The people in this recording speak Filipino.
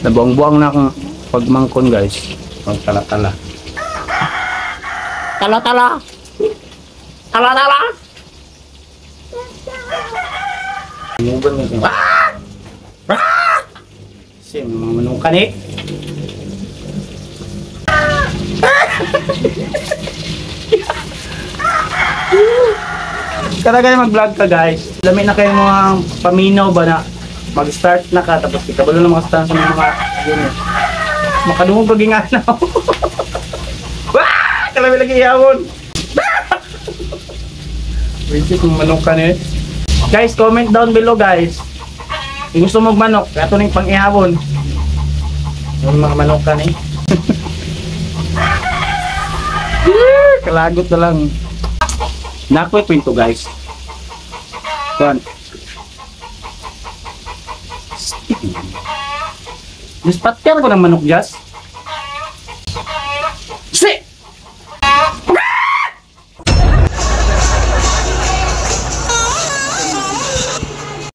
Nabuang-buang na akong pagmangkon guys. Pagtala-tala. Tala-tala! Tala-tala! Muban mo siya. Kasi mga manong ka ni. Kada kayo mag-vlog ka guys. Dami na kayo mga paminaw ba na mag-start na ka tapos ikabalo na makastart sa mga yun eh. Makadungog paging anaw. Wah! Kalami lagi ihawon. Wait, kung manok ka ni. Guys, comment down below guys. Kung gusto mong manok, kato ning pang-ihawon. Yung mga manok ka ni. Kalagot na lang. Nakwit pinto guys. Kuan. Dispatcher ko ng manok jas.